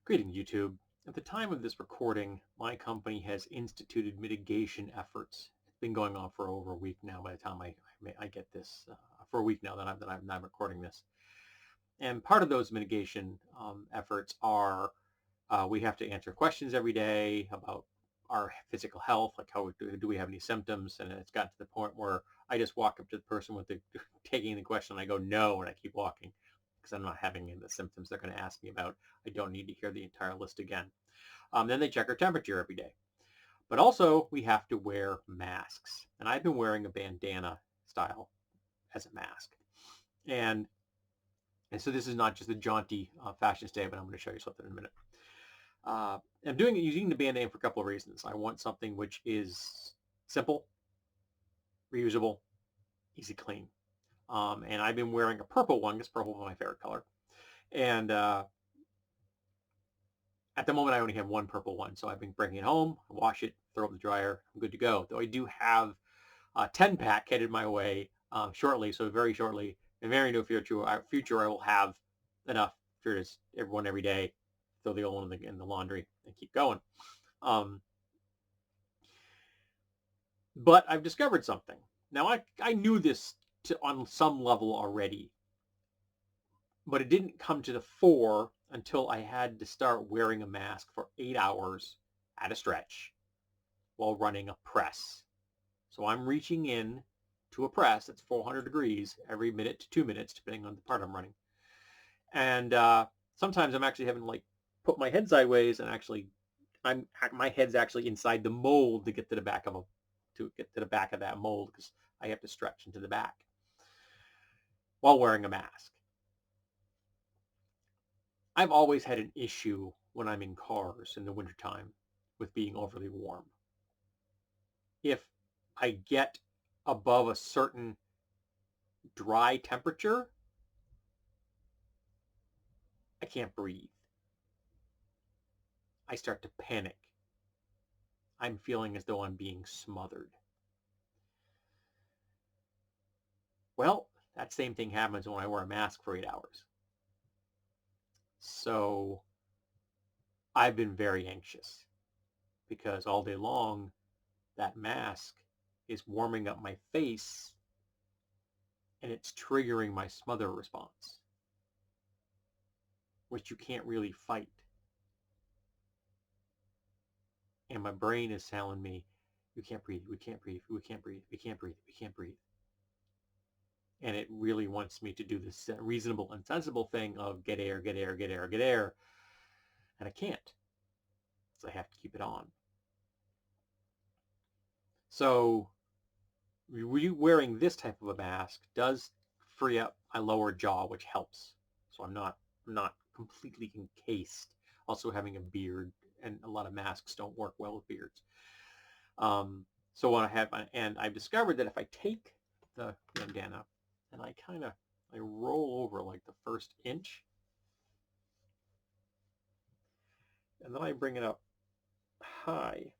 Greetings, YouTube. At the time of this recording, my company has instituted mitigation efforts. It's been going on for over a week now. By the time I get this, for a week now that I'm recording this, and part of those mitigation efforts are we have to answer questions every day about our physical health, like how do we have any symptoms, and it's gotten to the point where I just walk up to the person with the taking the question, and I go no, and I keep walking because I'm not having any of the symptoms they're going to ask me about. I don't need to hear the entire list again. Then they check our temperature every day. But also, we have to wear masks. And I've been wearing a bandana style as a mask. And, and so this is not just a jaunty fashion statement. I'm going to show you something in a minute. I'm using the bandana for a couple of reasons. I want something which is simple, reusable, easy clean. And I've been wearing a purple one because purple is my favorite color. And at the moment, I only have one purple one, so I've been bringing it home, wash it, throw it in the dryer, I'm good to go. Though I do have a 10-pack headed my way shortly, so very shortly, in very near future, I will have enough for just everyone every day, throw the old one in the laundry, and keep going. But I've discovered something. Now, I knew this on some level already, but it didn't come to the fore until I had to start wearing a mask for 8 hours at a stretch while running a press. So I'm reaching in to a press that's 400 degrees every minute to 2 minutes, depending on the part I'm running. And sometimes I'm actually having to like put my head sideways, and actually my head's actually inside the mold to get to the back of that mold, because I have to stretch into the back while wearing a mask. I've always had an issue when I'm in cars in the wintertime with being overly warm. If I get above a certain dry temperature, I can't breathe. I start to panic. I'm feeling as though I'm being smothered. Well, that same thing happens when I wear a mask for 8 hours. So I've been very anxious because all day long, that mask is warming up my face and it's triggering my smother response, which you can't really fight. And my brain is telling me, we can't breathe, we can't breathe, we can't breathe, we can't breathe, we can't breathe. And it really wants me to do this reasonable and sensible thing of get air, get air, get air, get air. And I can't. So I have to keep it on. So wearing this type of a mask does free up my lower jaw, which helps. So I'm not completely encased. Also having a beard, and a lot of masks don't work well with beards. So what I've discovered that if I take the bandana and I roll over like the first inch, and then I bring it up high.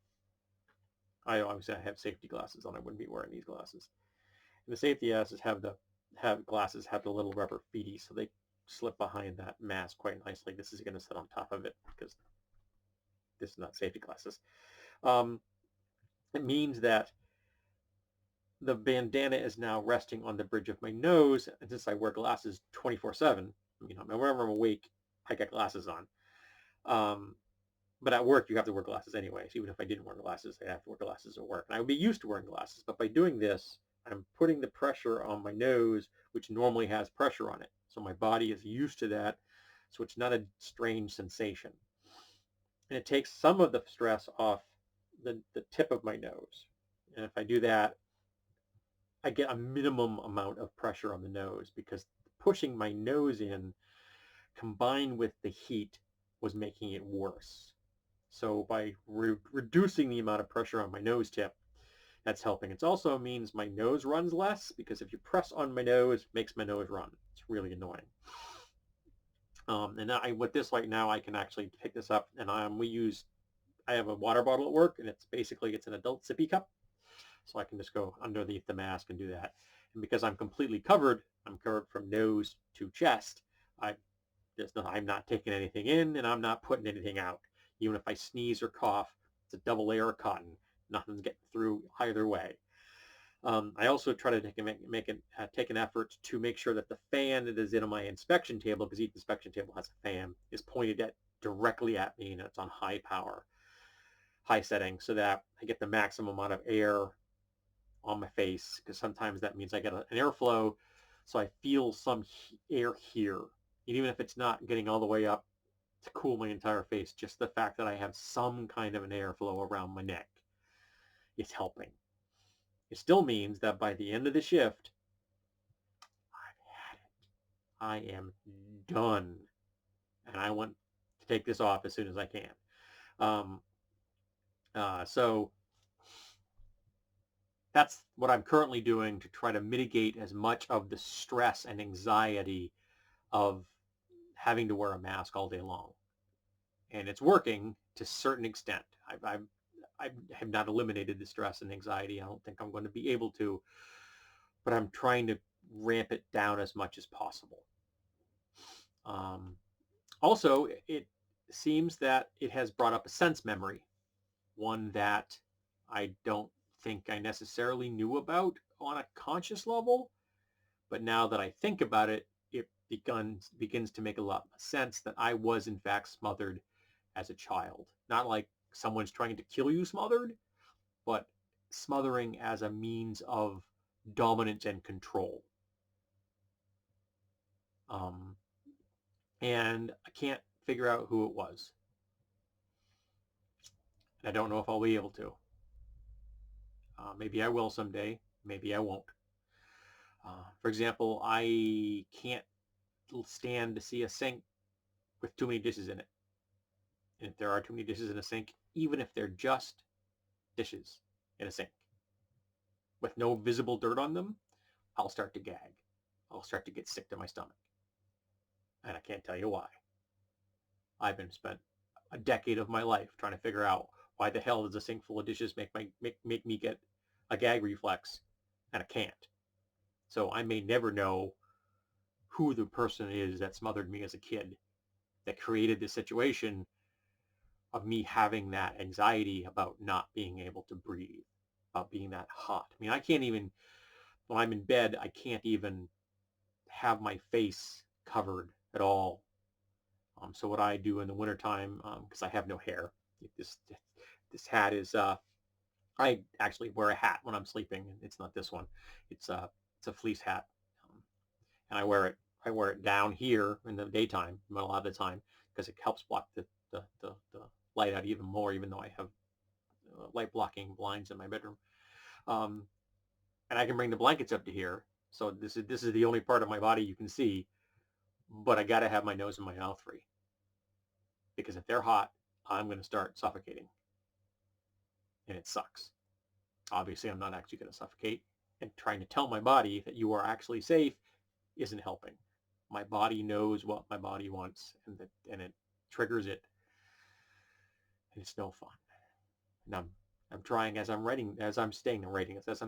I obviously have safety glasses on. I wouldn't be wearing these glasses. And the safety glasses have the little rubber feeties, so they slip behind that mask quite nicely. This is going to sit on top of it because this is not safety glasses. It means that the bandana is now resting on the bridge of my nose, and since I wear glasses 24/7, whenever I'm awake, I got glasses on. But at work, you have to wear glasses anyway. So even if I didn't wear glasses, I have to wear glasses at work. And I would be used to wearing glasses, but by doing this, I'm putting the pressure on my nose, which normally has pressure on it. So my body is used to that, so it's not a strange sensation. And it takes some of the stress off the tip of my nose. And if I do that, I get a minimum amount of pressure on the nose, because pushing my nose in combined with the heat was making it worse. So by reducing the amount of pressure on my nose tip, that's helping. It also means my nose runs less, because if you press on my nose, it makes my nose run. It's really annoying. And with this right now, I can actually pick this up, and I have a water bottle at work, and it's an adult sippy cup. So I can just go underneath the mask and do that. And because I'm completely covered, I'm covered from nose to chest, I I'm not taking anything in and I'm not putting anything out. Even if I sneeze or cough, it's a double layer of cotton. Nothing's getting through either way. I also try to take an effort to make sure that the fan that is in my inspection table, because each inspection table has a fan, is pointed directly at me, and it's on high power, high setting, so that I get the maximum amount of air on my face, because sometimes that means I get an airflow, so I feel some air here. And even if it's not getting all the way up to cool my entire face, just the fact that I have some kind of an airflow around my neck is helping. It still means that by the end of the shift, I've had it. I am done. And I want to take this off as soon as I can. Um, so that's what I'm currently doing to try to mitigate as much of the stress and anxiety of having to wear a mask all day long. And it's working to a certain extent. I have not eliminated the stress and anxiety. I don't think I'm going to be able to, but I'm trying to ramp it down as much as possible. Also, it seems that it has brought up a sense memory, one that I don't think I necessarily knew about on a conscious level, but now that I think about it, it begins to make a lot of sense that I was in fact smothered as a child. Not like someone's trying to kill you smothered, but smothering as a means of dominance and control. And I can't figure out who it was. And I don't know if I'll be able to. Maybe I will someday. Maybe I won't. For example, I can't stand to see a sink with too many dishes in it. And if there are too many dishes in a sink, even if they're just dishes in a sink with no visible dirt on them, I'll start to gag. I'll start to get sick to my stomach. And I can't tell you why. I've been spent a decade of my life trying to figure out why the hell does a sink full of dishes make me get a gag reflex, and I can't. So I may never know who the person is that smothered me as a kid, that created this situation of me having that anxiety about not being able to breathe, about being that hot. I mean, I can't even, when I'm in bed, I can't even have my face covered at all. So what I do in the wintertime, because I have no hair, this hat is, I actually wear a hat when I'm sleeping. It's not this one. It's a fleece hat, and I wear it down here in the daytime a lot of the time, because it helps block the light out even more, even though I have light blocking blinds in my bedroom. And I can bring the blankets up to here. So this is the only part of my body you can see, but I got to have my nose and my mouth free, because if they're hot, I'm going to start suffocating, and it sucks. Obviously, I'm not actually going to suffocate, and trying to tell my body that you are actually safe isn't helping. My body knows what my body wants, and it triggers it, and it's no fun. And I'm trying, as I'm writing this, as I'm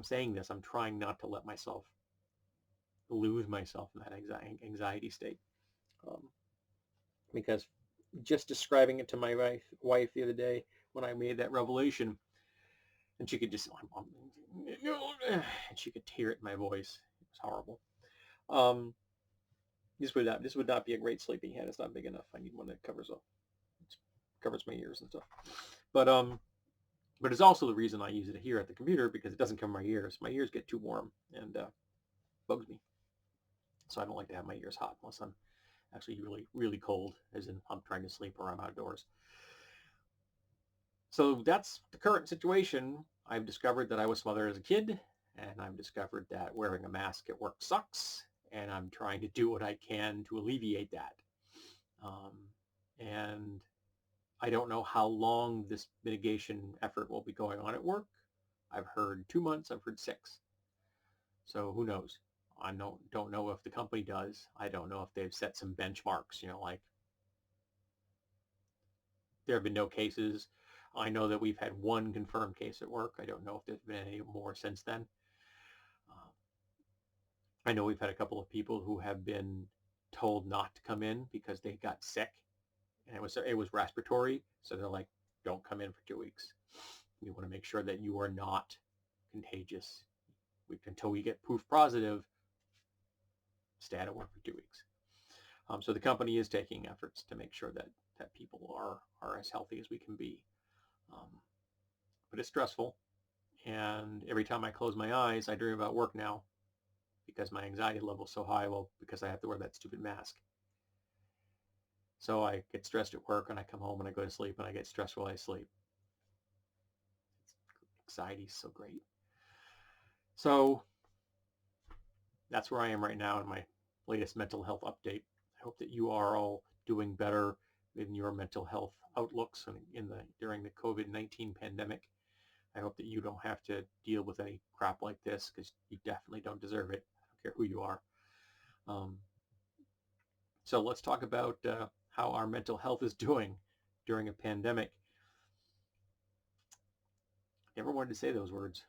saying this, I'm trying not to let myself lose myself in that anxiety state, because just describing it to my wife the other day when I made that revelation, and she could just, and she could hear it in my voice. It was horrible. This would not be a great sleeping hat. It's not big enough. I need one that covers my ears and stuff. But it's also the reason I use it here at the computer, because it doesn't cover my ears. My ears get too warm and bugs me. So I don't like to have my ears hot unless I'm actually really, really cold, as in I'm trying to sleep or I'm outdoors. So that's the current situation. I've discovered that I was smothered as a kid, and I've discovered that wearing a mask at work sucks, and I'm trying to do what I can to alleviate that. And I don't know how long this mitigation effort will be going on at work. I've heard 2 months, I've heard 6. So who knows? I don't know if the company does. I don't know if they've set some benchmarks, like there have been no cases. I know that we've had one confirmed case at work. I don't know if there's been any more since then. I know we've had a couple of people who have been told not to come in because they got sick, and it was respiratory. So they're like, don't come in for 2 weeks. We want to make sure that you are not contagious. Until we get proof positive, stay out of work for 2 weeks. So the company is taking efforts to make sure that people are as healthy as we can be. But it's stressful. And every time I close my eyes, I dream about work now because my anxiety level is so high. Well, because I have to wear that stupid mask. So I get stressed at work and I come home and I go to sleep and I get stressed while I sleep. Anxiety is so great. So that's where I am right now in my latest mental health update. I hope that you are all doing better in your mental health outlooks during the COVID-19 pandemic. I hope that you don't have to deal with any crap like this because you definitely don't deserve it. I don't care who you are. So let's talk about how our mental health is doing during a pandemic. Never wanted to say those words.